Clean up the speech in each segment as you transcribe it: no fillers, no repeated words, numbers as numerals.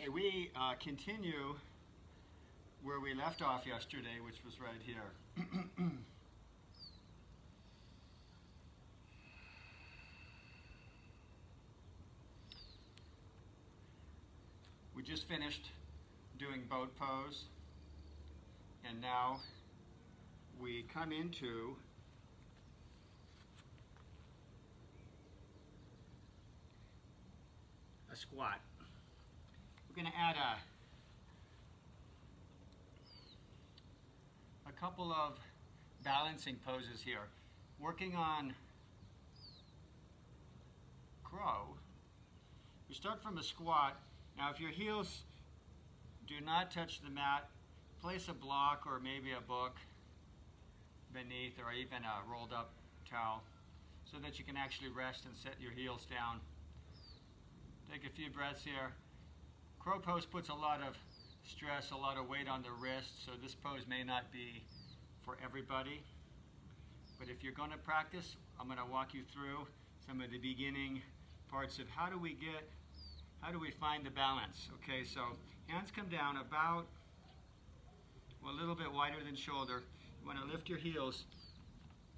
Okay, we continue where we left off yesterday, which was right here. We just finished doing boat pose, and now we come into a squat. We're going to add a couple of balancing poses here. Working on crow, we start from a squat. Now if your heels do not touch the mat, place a block or maybe a book beneath, or even a rolled up towel, so that you can actually rest and set your heels down. Take a few breaths here. Crow pose puts a lot of stress, a lot of weight on the wrist, so this pose may not be for everybody. But if you're going to practice, I'm going to walk you through some of the beginning parts of how do we find the balance. Okay, so hands come down about, well, a little bit wider than shoulder. You want to lift your heels.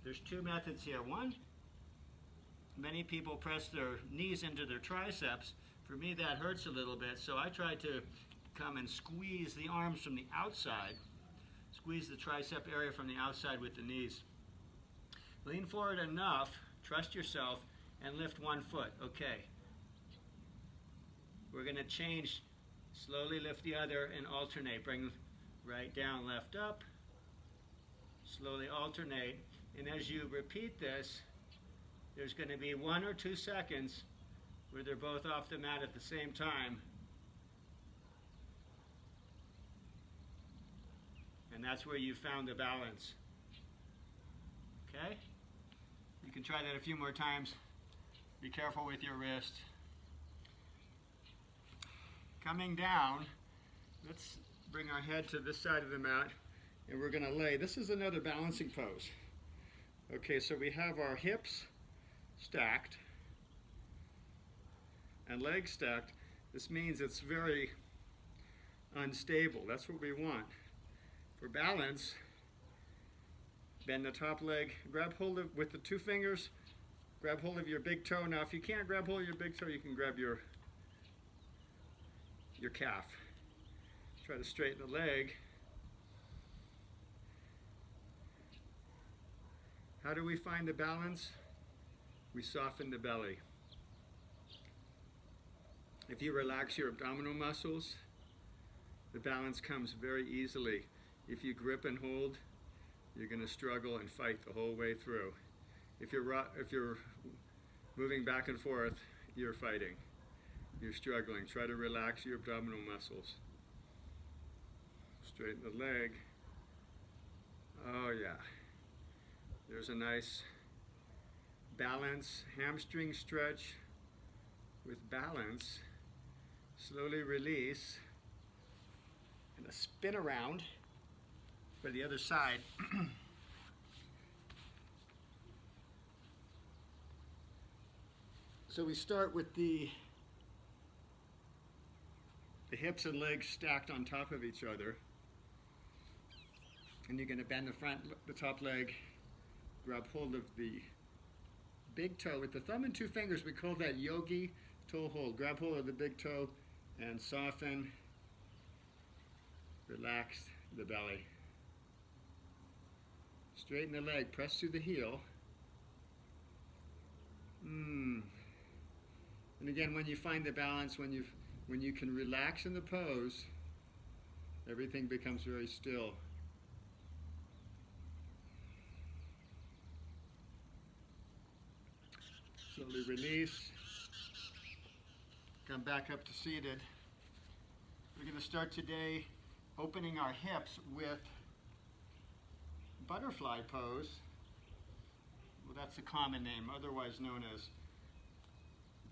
There's two methods here. One, many people press their knees into their triceps. For me, that hurts a little bit, so I try to come and squeeze the arms from the outside. Squeeze the tricep area from the outside with the knees. Lean forward enough, trust yourself, and lift one foot. Okay. We're going to change. Slowly lift the other and alternate. Bring right down, left up. Slowly alternate. And as you repeat this, there's going to be 1 or 2 seconds where they're both off the mat at the same time. And that's where you found the balance. Okay? You can try that a few more times. Be careful with your wrist. Coming down, let's bring our head to this side of the mat, and we're going to lay. This is another balancing pose. Okay, so we have our hips stacked and legs stacked. This means it's very unstable. That's what we want. For balance, bend the top leg, grab hold of, with the 2 fingers, grab hold of your big toe. Now if you can't grab hold of your big toe, you can grab your calf. Try to straighten the leg. How do we find the balance? We soften the belly. If you relax your abdominal muscles, the balance comes very easily. If you grip and hold, you're going to struggle and fight the whole way through. If you're moving back and forth, you're fighting. You're struggling. Try to relax your abdominal muscles. Straighten the leg. Oh yeah. There's a nice balance, hamstring stretch with balance. Slowly release. And a spin around for the other side. So we start with the hips and legs stacked on top of each other. And you're going to bend the top leg, grab hold of the big toe with the thumb and 2 fingers. We call that yogi toe hold. Grab hold of the big toe and soften, relax the belly. Straighten the leg, press through the heel. And again, when you find the balance, when you can relax in the pose, everything becomes very still. Slowly release. Come back up to seated. We're going to start today opening our hips with butterfly pose. Well, that's a common name, otherwise known as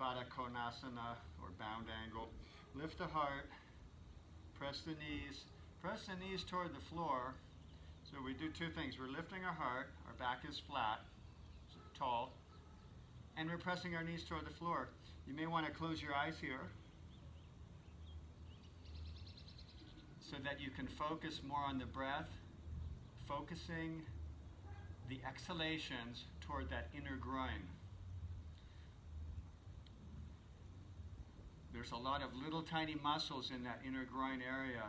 Baddha Konasana or bound angle. Lift the heart, press the knees toward the floor. So we do 2 things. We're lifting our heart, our back is flat, so tall, and we're pressing our knees toward the floor. You may want to close your eyes here. so that you can focus more on the breath, focusing the exhalations toward that inner groin. There's a lot of little tiny muscles in that inner groin area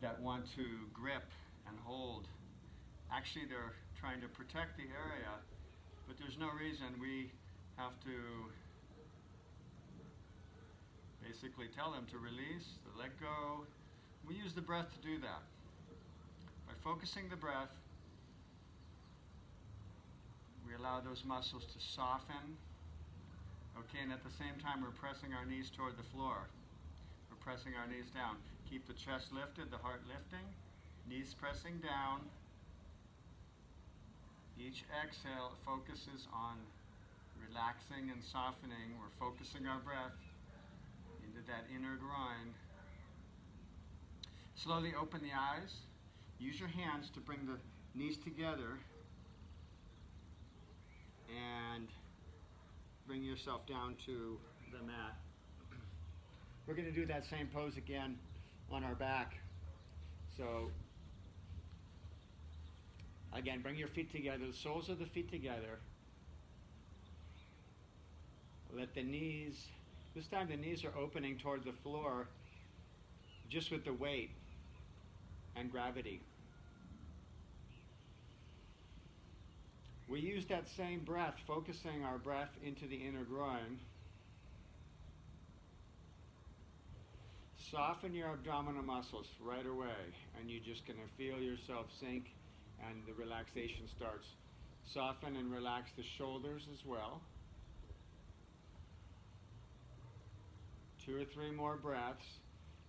that want to grip and hold. Actually, they're trying to protect the area, but there's no reason. We have to basically tell them to release, to let go. We use the breath to do that. By focusing the breath, we allow those muscles to soften. Okay, and at the same time, we're pressing our knees toward the floor. We're pressing our knees down. Keep the chest lifted, the heart lifting, knees pressing down. Each exhale focuses on relaxing and softening. We're focusing our breath into that inner groin. Slowly open the eyes. Use your hands to bring the knees together and bring yourself down to the mat. We're going to do that same pose again on our back. So, again, bring your feet together, the soles of the feet together. Let the knees, this time the knees are opening toward the floor just with the weight and gravity. We use that same breath, focusing our breath into the inner groin. Soften your abdominal muscles right away, and you're just going to feel yourself sink, and the relaxation starts. Soften and relax the shoulders as well. 2 or 3 more breaths.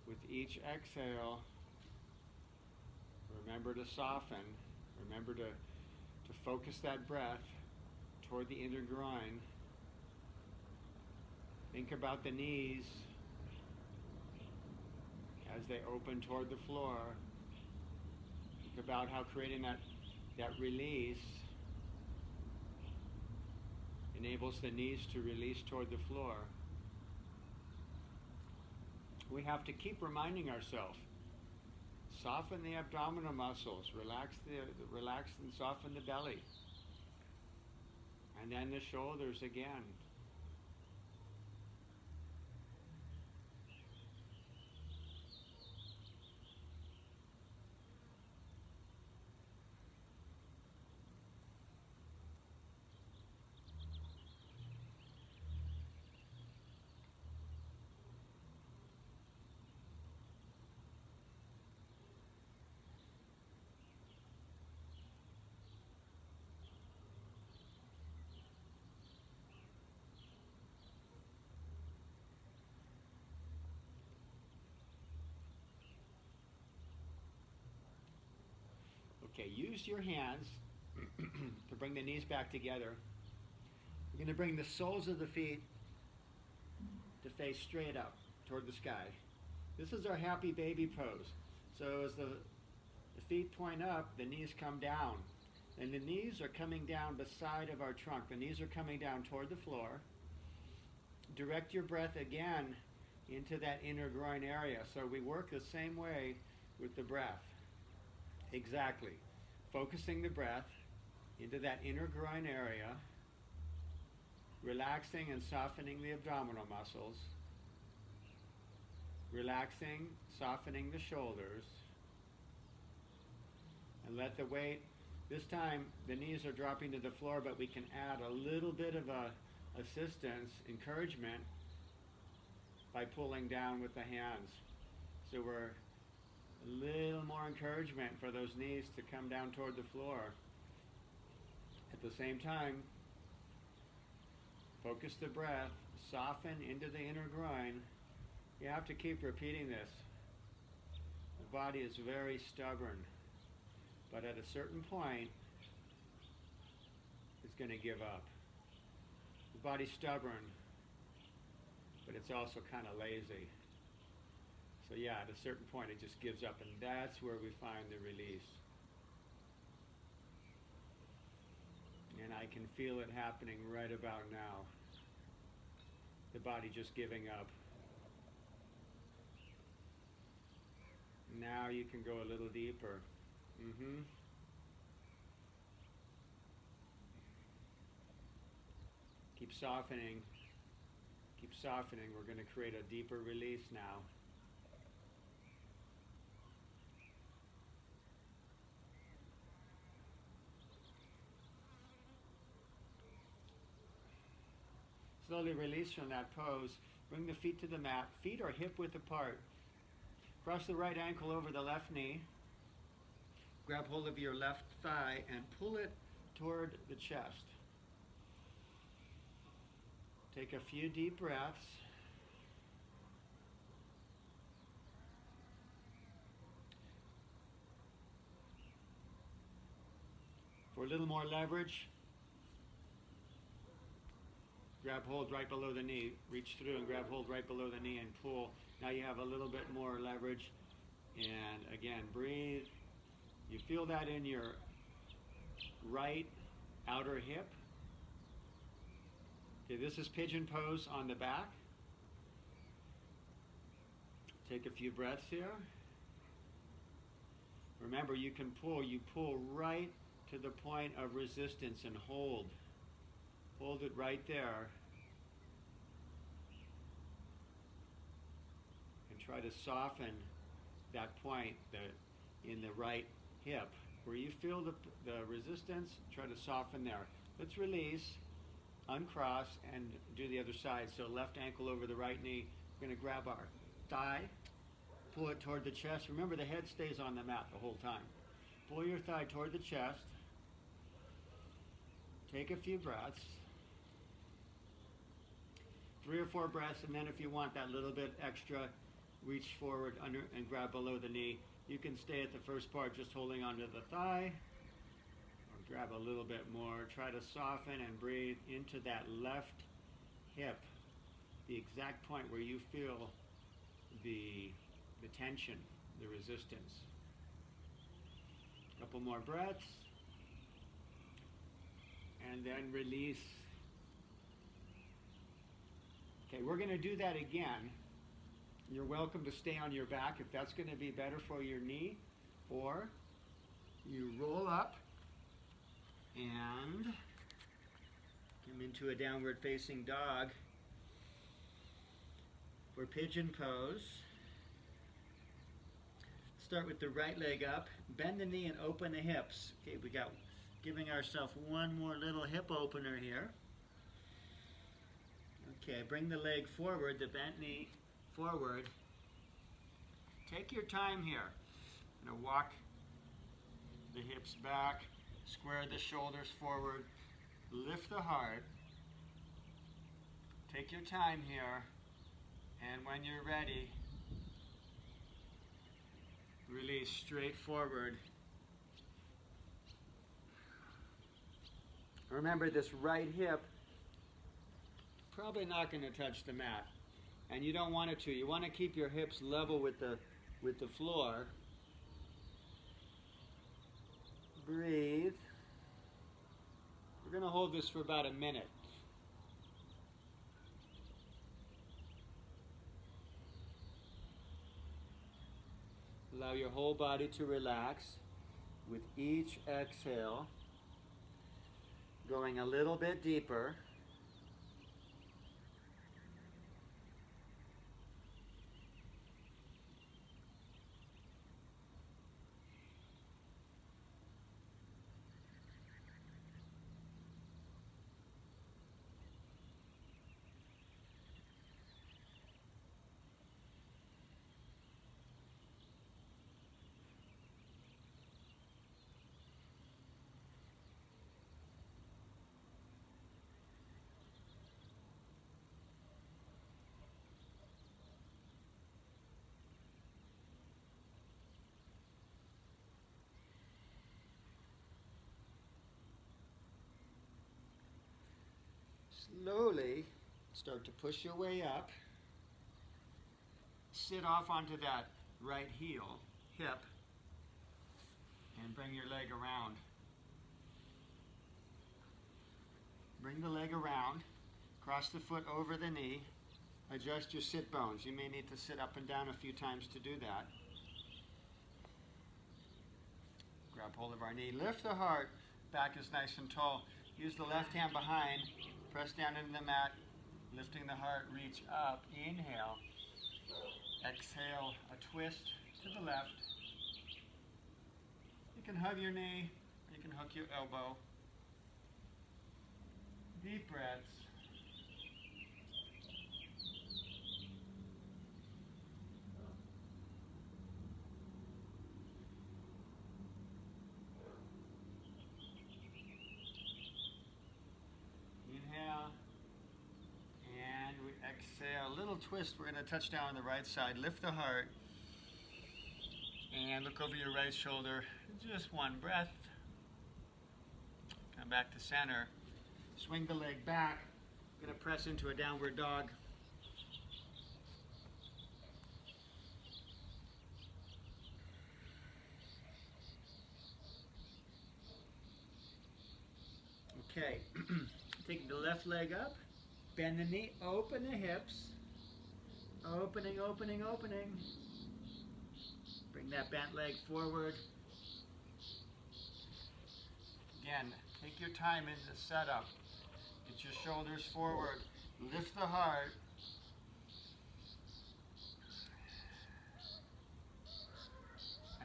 With each exhale, remember to soften. Remember to focus that breath toward the inner groin. Think about the knees as they open toward the floor. Think about how creating that release enables the knees to release toward the floor. We have to keep reminding ourselves, soften the abdominal muscles, relax and soften the belly. And then the shoulders again. Okay, use your hands to bring the knees back together. We're going to bring the soles of the feet to face straight up toward the sky. This is our happy baby pose. So as the feet point up, the knees come down. And the knees are coming down beside of our trunk. The knees are coming down toward the floor. Direct your breath again into that inner groin area. So we work the same way with the breath. Exactly. Focusing the breath into that inner groin area, relaxing and softening the abdominal muscles, relaxing, softening the shoulders, and let the weight, this time the knees are dropping to the floor, but we can add a little bit of assistance, encouragement, by pulling down with the hands. So we're a little more encouragement for those knees to come down toward the floor. At the same time, focus the breath, soften into the inner groin. You have to keep repeating this. The body is very stubborn, but at a certain point, it's going to give up. The body's stubborn, but it's also kind of lazy. So yeah, at a certain point it just gives up, and that's where we find the release. And I can feel it happening right about now. The body just giving up. Now you can go a little deeper. Keep softening. Keep softening. We're going to create a deeper release now. Slowly release from that pose. Bring the feet to the mat. Feet are hip width apart. Cross the right ankle over the left knee. Grab hold of your left thigh and pull it toward the chest. Take a few deep breaths. For a little more leverage, grab hold right below the knee. Reach through and grab hold right below the knee and pull. Now you have a little bit more leverage. And again, breathe. You feel that in your right outer hip. Okay, this is pigeon pose on the back. Take a few breaths here. Remember, you can pull. You pull right to the point of resistance and hold. Hold it right there. And try to soften that point in the right hip. Where you feel the resistance, try to soften there. Let's release, uncross, and do the other side. So left ankle over the right knee. We're going to grab our thigh, pull it toward the chest. Remember, the head stays on the mat the whole time. Pull your thigh toward the chest. Take a few breaths. 3 or 4 breaths, and then if you want that little bit extra, reach forward under and grab below the knee. You can stay at the first part just holding onto the thigh, or grab a little bit more. Try to soften and breathe into that left hip, the exact point where you feel the tension, the resistance. A couple more breaths, and then release. Okay, we're going to do that again. You're welcome to stay on your back if that's going to be better for your knee, or you roll up and come into a downward facing dog for pigeon pose. Start with the right leg up, bend the knee and open the hips. Okay, we got giving ourselves one more little hip opener here. Okay, bring the leg forward, the bent knee forward. Take your time here. I'm going to walk the hips back, square the shoulders forward, lift the heart. Take your time here, and when you're ready, release straight forward. Remember, this right hip probably not going to touch the mat, and you don't want it to. You want to keep your hips level with the floor. Breathe. We're going to hold this for about a minute. Allow your whole body to relax with each exhale, going a little bit deeper. Slowly start to push your way up. Sit off onto that right hip, and bring your leg around. Bring the leg around, cross the foot over the knee, adjust your sit bones. You may need to sit up and down a few times to do that. Grab hold of our knee. Lift the heart. Back is nice and tall. Use the left hand behind. Press down into the mat. Lifting the heart. Reach up. Inhale. Exhale. A twist to the left. You can hug your knee. You can hook your elbow. Deep breaths. Inhale. And we exhale. A little twist. We're going to touch down on the right side. Lift the heart. And look over your right shoulder. Just one breath. Come back to center. Swing the leg back. Going to press into a downward dog. Okay. Taking the left leg up. Bend the knee. Open the hips. Opening, opening, opening. Bring that bent leg forward. Again, take your time in the setup. Get your shoulders forward. Lift the heart.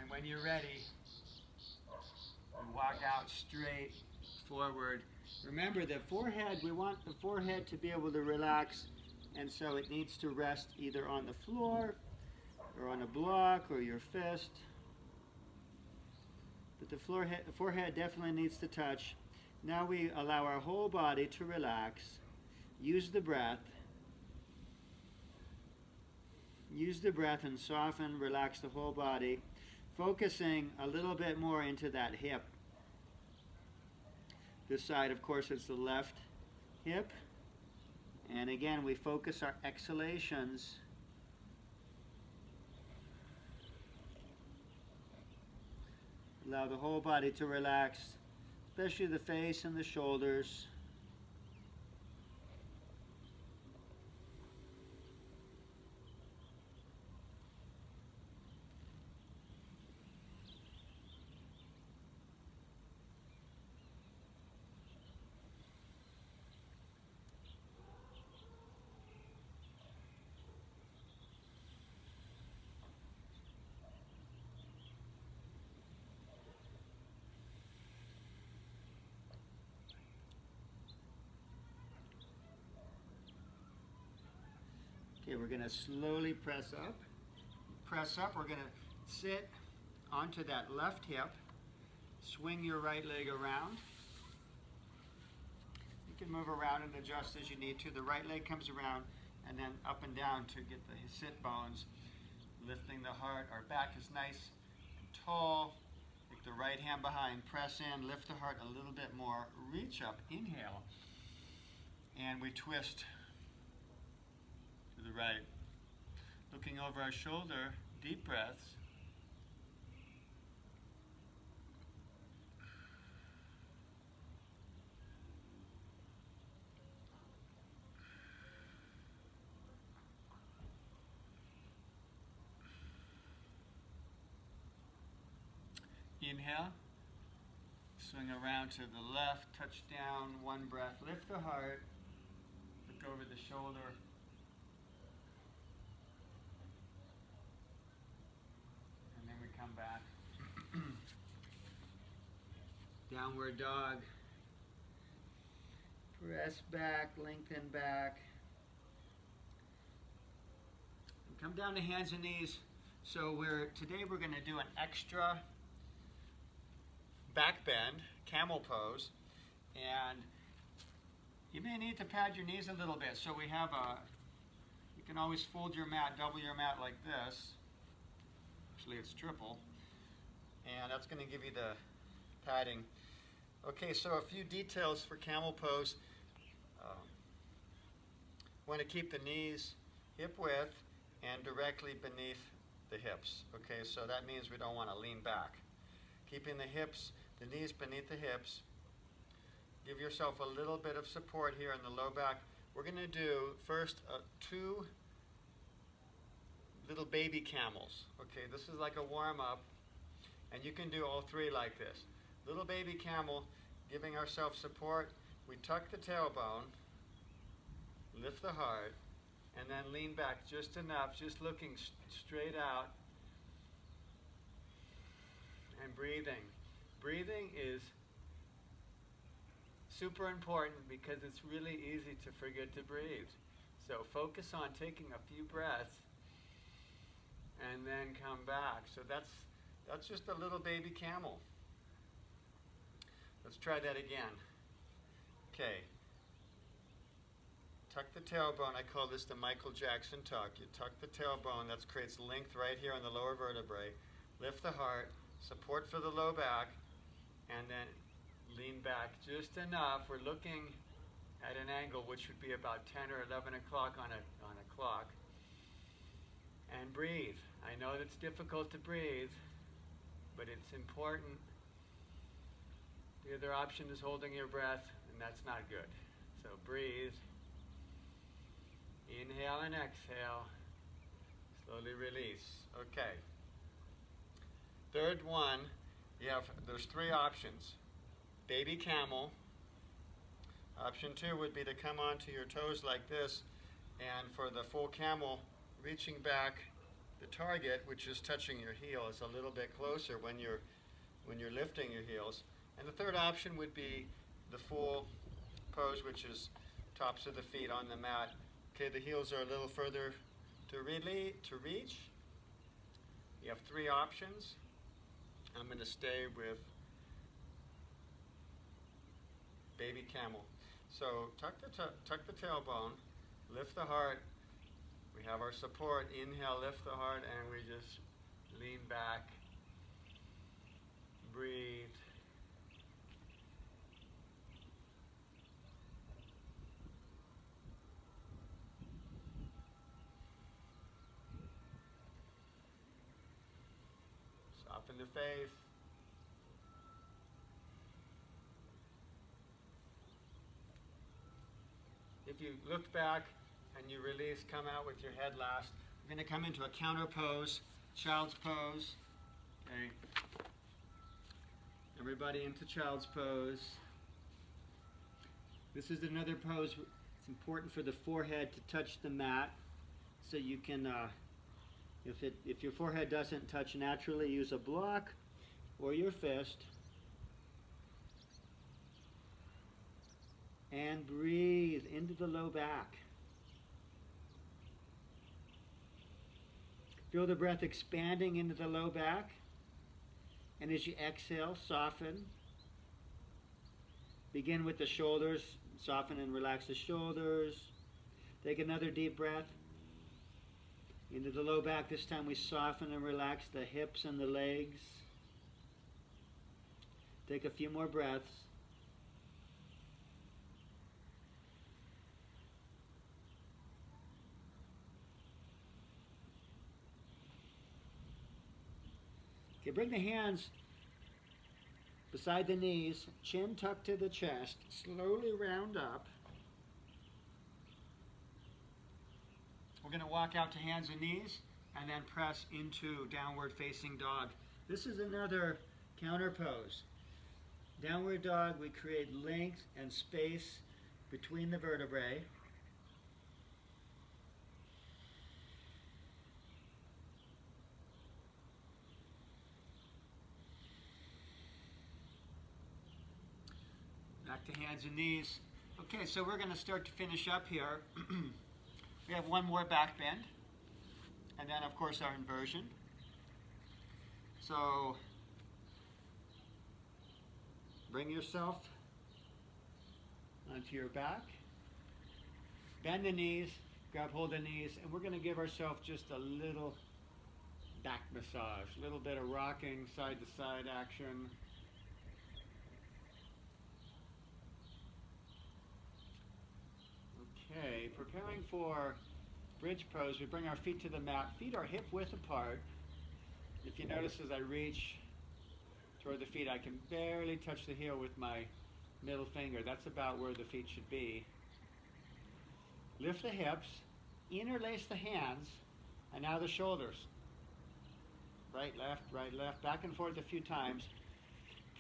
And when you're ready, you walk out straight forward. Remember the forehead, we want the forehead to be able to relax, and so it needs to rest either on the floor or on a block or your fist. But the forehead definitely needs to touch. Now we allow our whole body to relax. Use the breath. Use the breath and soften, relax the whole body. Focusing a little bit more into that hip. This side, of course, is the left hip. And again, we focus our exhalations. Allow the whole body to relax, especially the face and the shoulders. Okay, we're going to slowly press up. Press up, we're going to sit onto that left hip. Swing your right leg around. You can move around and adjust as you need to. The right leg comes around and then up and down to get the sit bones. Lifting the heart, our back is nice and tall. Take the right hand behind, press in, lift the heart a little bit more. Reach up, inhale, and we twist to the right. Looking over our shoulder, deep breaths. Inhale, swing around to the left, touch down, one breath, lift the heart, look over the shoulder. And then we come back. Downward dog. Press back, lengthen back. And come down to hands and knees. So today we're going to do an extra back bend, camel pose, and you may need to pad your knees a little bit. So we have you can always fold your mat, double your mat like this. Actually it's triple, and that's going to give you the padding. Okay, so a few details for camel pose. Want to keep the knees hip width and directly beneath the hips. Okay, so that means we don't want to lean back. Keeping the hips, the knees beneath the hips. Give yourself a little bit of support here in the low back. We're going to do first 2 little baby camels. Okay, this is like a warm-up. And you can do all three like this. Little baby camel, giving ourselves support. We tuck the tailbone, lift the heart, and then lean back just enough, just looking straight out, and breathing. Breathing is super important because it's really easy to forget to breathe. So focus on taking a few breaths and then come back. So that's just a little baby camel. Let's try that again. Okay. Tuck the tailbone. I call this the Michael Jackson tuck. You tuck the tailbone. That creates length right here on the lower vertebrae. Lift the heart. Support for the low back. And then lean back just enough. We're looking at an angle which would be about 10 or 11 o'clock on a clock. And breathe. I know it's difficult to breathe, but it's important. The other option is holding your breath, and that's not good. So breathe. Inhale and exhale. Slowly release. Okay. Third one, there's three options. Baby camel. Option 2 would be to come onto your toes like this, and for the full camel, reaching back the target, which is touching your heel, is a little bit closer when you're lifting your heels. And the third option would be the full pose, which is tops of the feet on the mat. Okay, the heels are a little further to reach. You have three options. I'm going to stay with baby camel. So tuck the tailbone, lift the heart. We have our support. Inhale, lift the heart, and we just lean back. Breathe. Soften the face. If you look back and you release, come out with your head last. We're going to come into a counter pose, child's pose. Okay. Everybody into child's pose. This is another pose. It's important for the forehead to touch the mat, so you can, if your forehead doesn't touch naturally, use a block or your fist. And breathe into the low back. Feel the breath expanding into the low back. And as you exhale, soften. Begin with the shoulders. Soften and relax the shoulders. Take another deep breath into the low back. This time we soften and relax the hips and the legs. Take a few more breaths. Okay, bring the hands beside the knees, chin tucked to the chest, slowly round up. We're going to walk out to hands and knees and then press into downward facing dog. This is another counter pose. Downward dog, we create length and space between the vertebrae. Back to hands and knees. Okay, so we're going to start to finish up here. We have one more back bend, and then of course our inversion. So bring yourself onto your back, bend the knees, grab hold of the knees, and we're going to give ourselves just a little back massage, a little bit of rocking side to side action. Okay, preparing for bridge pose, we bring our feet to the mat. Feet are hip width apart. If you notice as I reach toward the feet, I can barely touch the heel with my middle finger. That's about where the feet should be. Lift the hips, interlace the hands, and now the shoulders. right, left, back and forth a few times.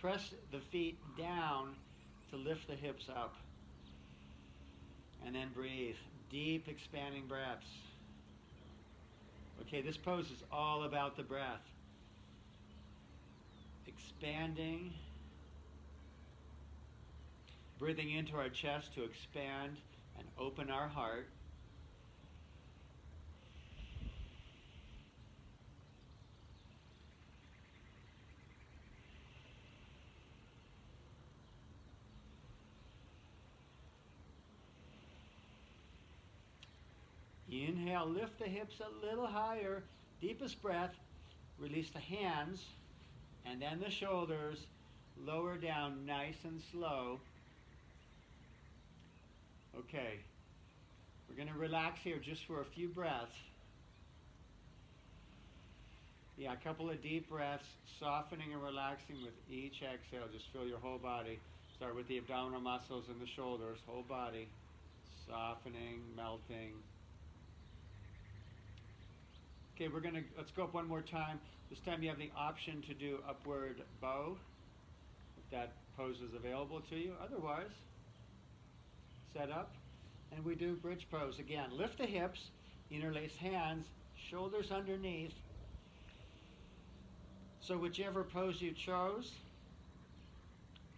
Press the feet down to lift the hips up. And then breathe. Deep expanding breaths. Okay, this pose is all about the breath. Expanding. Breathing into our chest to expand and open our heart. Inhale, lift the hips a little higher. Deepest breath. Release the hands and then the shoulders. Lower down nice and slow. Okay. We're going to relax here just for a few breaths. Yeah, a couple of deep breaths, softening and relaxing with each exhale. Just feel your whole body. Start with the abdominal muscles and the shoulders, whole body. Softening, melting. Okay, let's go up one more time. This time you have the option to do upward bow, if that pose is available to you. Otherwise, set up, and we do bridge pose again. Lift the hips, interlace hands, shoulders underneath. So whichever pose you chose,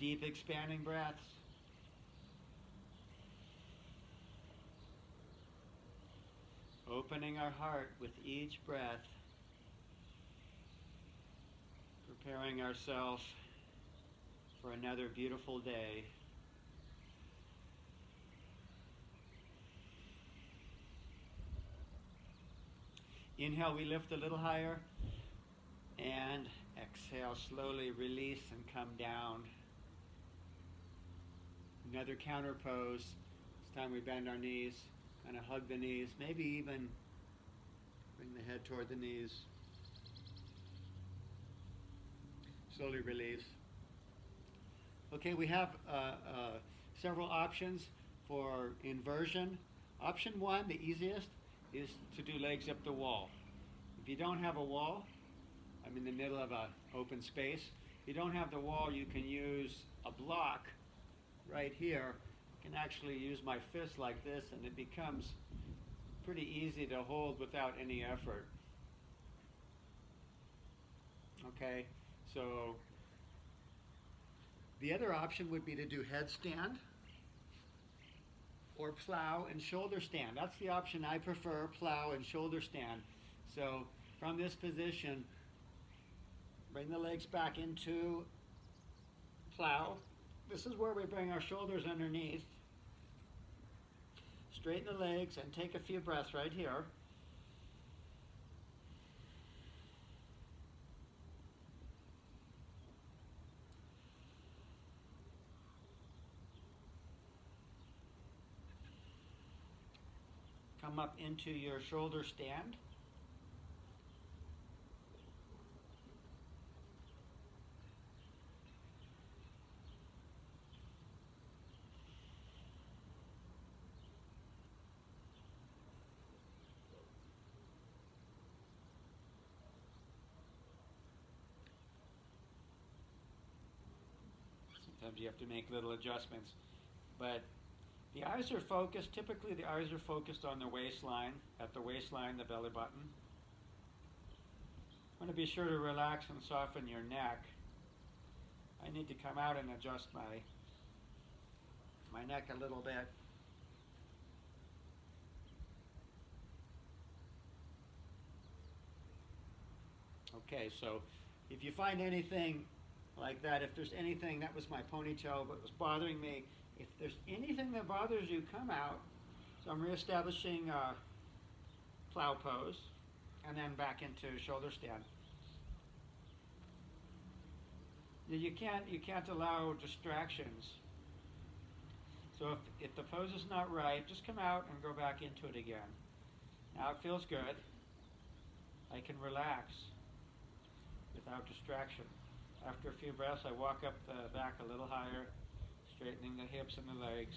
deep expanding breaths. Opening our heart with each breath. Preparing ourselves for another beautiful day. Inhale, we lift a little higher. And exhale, slowly release and come down. Another counter pose. This time we bend our knees, kind of hug the knees, maybe even bring the head toward the knees. Slowly release. Okay, we have several options for inversion. Option one, the easiest, is to do legs up the wall. If you don't have a wall, I'm in the middle of an open space. If you don't have the wall, you can use a block right here. I can actually use my fist like this, and it becomes pretty easy to hold without any effort. Okay, so the other option would be to do headstand or plow and shoulder stand. That's the option I prefer, plow and shoulder stand. So from this position, bring the legs back into plow. This is where we bring our shoulders underneath. Straighten the legs and take a few breaths right here. Come up into your shoulder stand. Sometimes you have to make little adjustments, but the eyes are focused. Typically the eyes are focused on the waistline, at the waistline, the belly button. I want to be sure to relax and soften your neck. I need to come out and adjust my neck a little bit. Okay, so if you find anything like that, if there's anything, that was my ponytail, but was bothering me. If there's anything that bothers you, come out. So I'm reestablishing plow pose, and then back into shoulder stand. You can't allow distractions. So if the pose is not right, just come out and go back into it again. Now it feels good. I can relax without distraction. After a few breaths, I walk up the back a little higher, straightening the hips and the legs.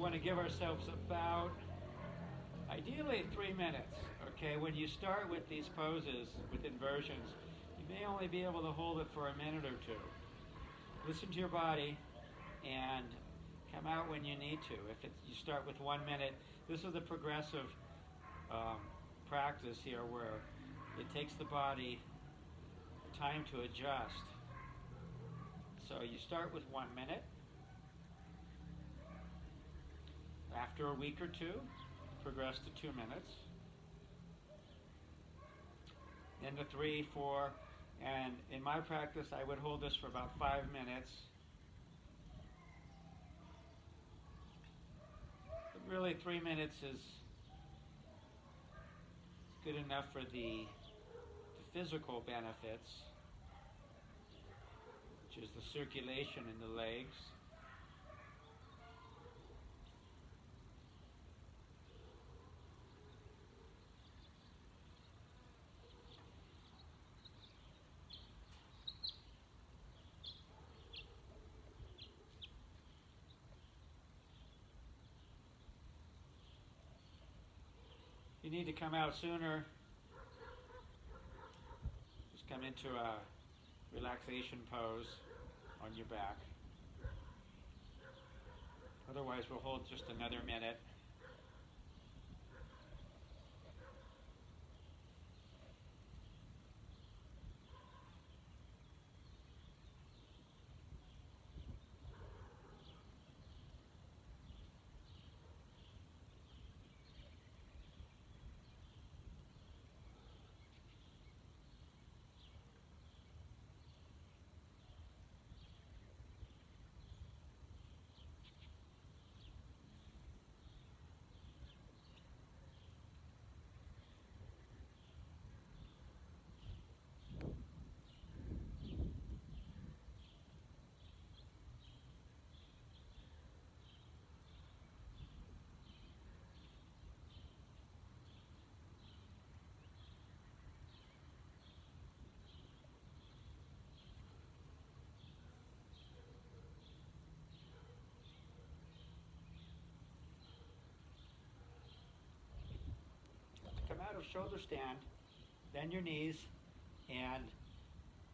want to give ourselves about, ideally, 3 minutes. Okay, when you start with these poses, with inversions, you may only be able to hold it for a minute or two. Listen to your body and come out when you need to. If you start with 1 minute, this is the progressive practice here where it takes the body time to adjust. So you start with 1 minute. After a week or two, progress to 2 minutes. Then to 3, 4, and in my practice, I would hold this for about 5 minutes. But really, 3 minutes is good enough for the physical benefits, which is the circulation in the legs. If you need to come out sooner, just come into a relaxation pose on your back. Otherwise, we'll hold just another minute. Come out of shoulder stand, bend your knees, and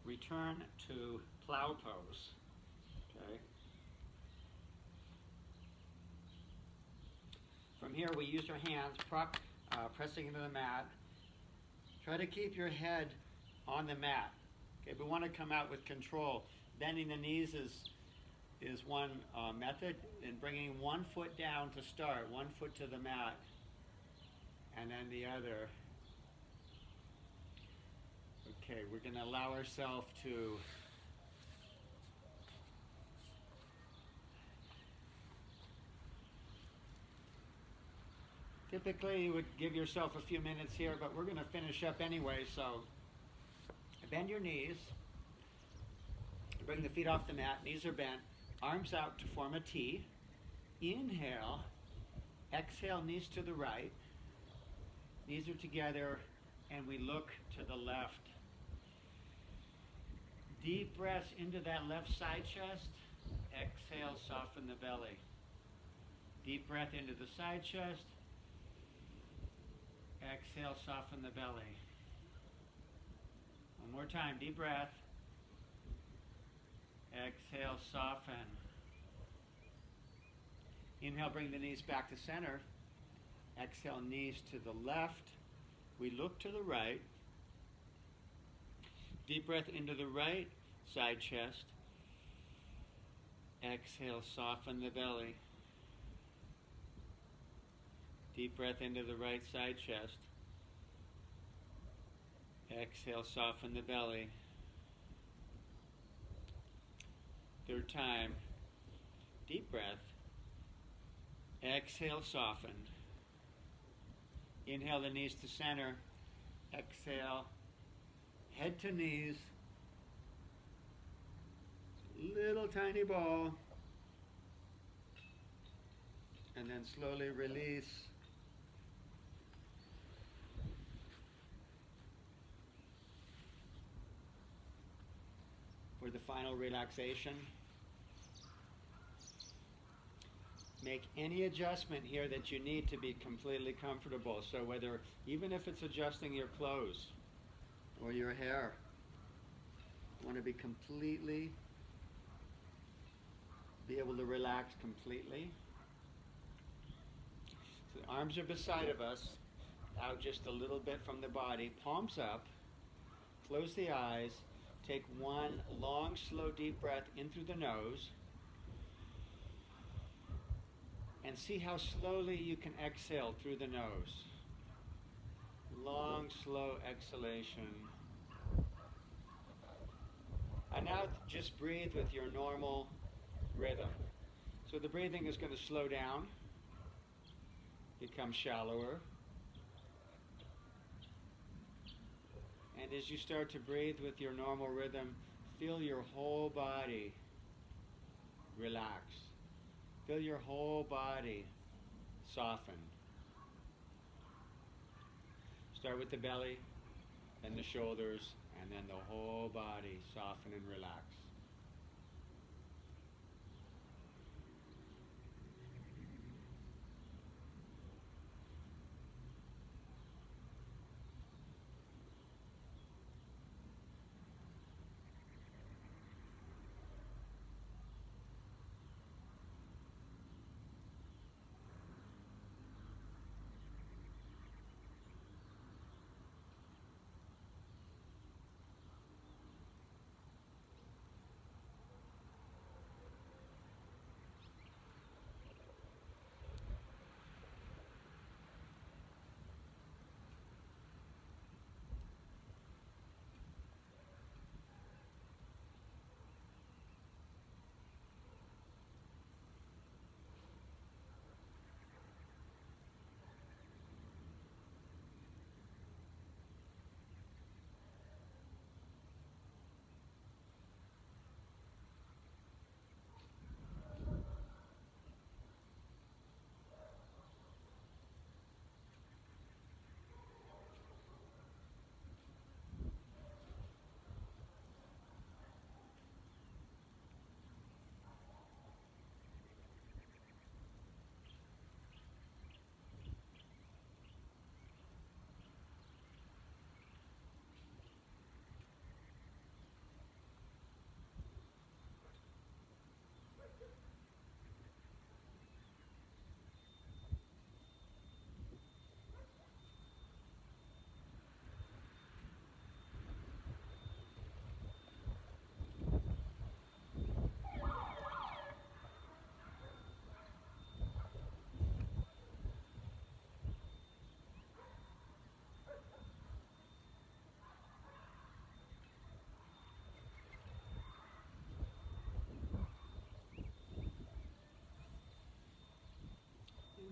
return to plow pose. Okay. From here, we use your hands, pressing into the mat. Try to keep your head on the mat. Okay, we want to come out with control. Bending the knees is one method, and bringing 1 foot down to start, 1 foot to the mat, and then the other. Okay, we're going to allow ourselves to typically you would give yourself a few minutes here, but we're going to finish up anyway, so bend your knees, bring the feet off the mat, knees are bent, arms out to form a T. Inhale, exhale, knees to the right, knees are together, and we look to the left. Deep breaths into that left side chest. Exhale, soften the belly. Deep breath into the side chest. Exhale, soften the belly. One more time, deep breath. Exhale, soften. Inhale, bring the knees back to center. Exhale, knees to the left. We look to the right. Deep breath into the right side chest. Exhale, soften the belly. Deep breath into the right side chest. Exhale, soften the belly. Third time. Deep breath. Exhale, soften. Inhale the knees to center. Exhale. Head to knees. Little tiny ball. And then slowly release. For the final relaxation. make any adjustment here that you need to be completely comfortable. So whether, even if it's adjusting your clothes or your hair, you want to be able to relax completely. So the arms are beside of us, out just a little bit from the body, palms up, close the eyes, take one long, slow, deep breath in through the nose, and see how slowly you can exhale through the nose. Long, slow exhalation. And now just breathe with your normal rhythm. So the breathing is going to slow down, become shallower. And as you start to breathe with your normal rhythm, feel your whole body relax. Feel your whole body soften. Start with the belly, then the shoulders, and then the whole body soften and relax.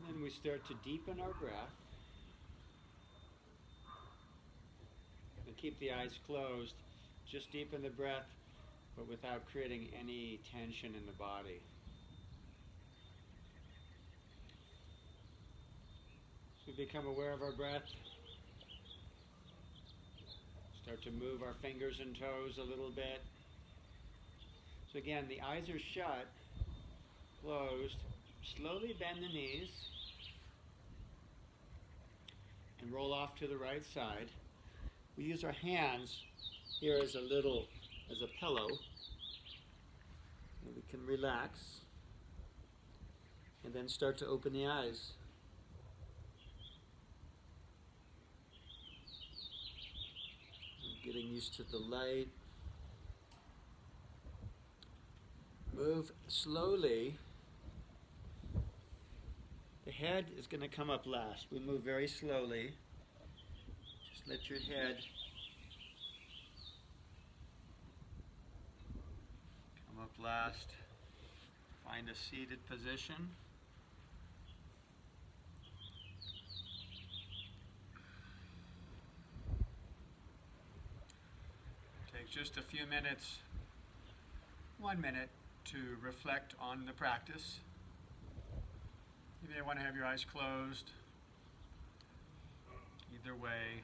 And then we start to deepen our breath. And keep the eyes closed. Just deepen the breath, but without creating any tension in the body. So we become aware of our breath. Start to move our fingers and toes a little bit. So again, the eyes are shut, closed. Slowly bend the knees and roll off to the right side. We use our hands here as a pillow. And we can relax and then start to open the eyes. Getting used to the light. Move slowly. The head is going to come up last. We move very slowly. Just let your head come up last. Find a seated position. Take just a few minutes, 1 minute, to reflect on the practice. You may want to have your eyes closed. Either way.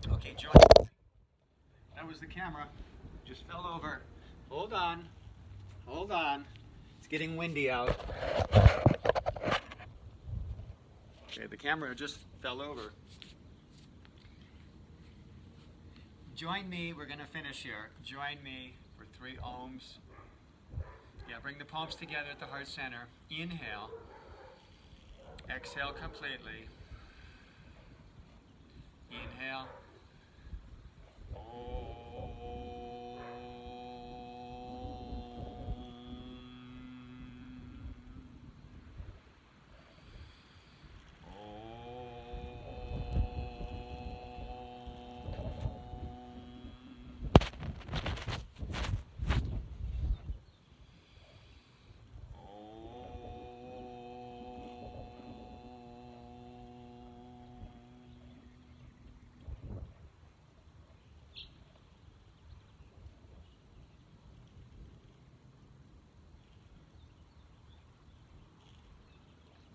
Okay, join. That was the camera. Just fell over. Hold on. Hold on. It's getting windy out. Okay, the camera just fell over. Join me. We're going to finish here. Join me for 3 ohms. Yeah, bring the palms together at the heart center. Inhale. Exhale completely. Inhale.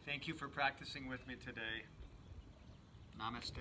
Thank you for practicing with me today. Namaste.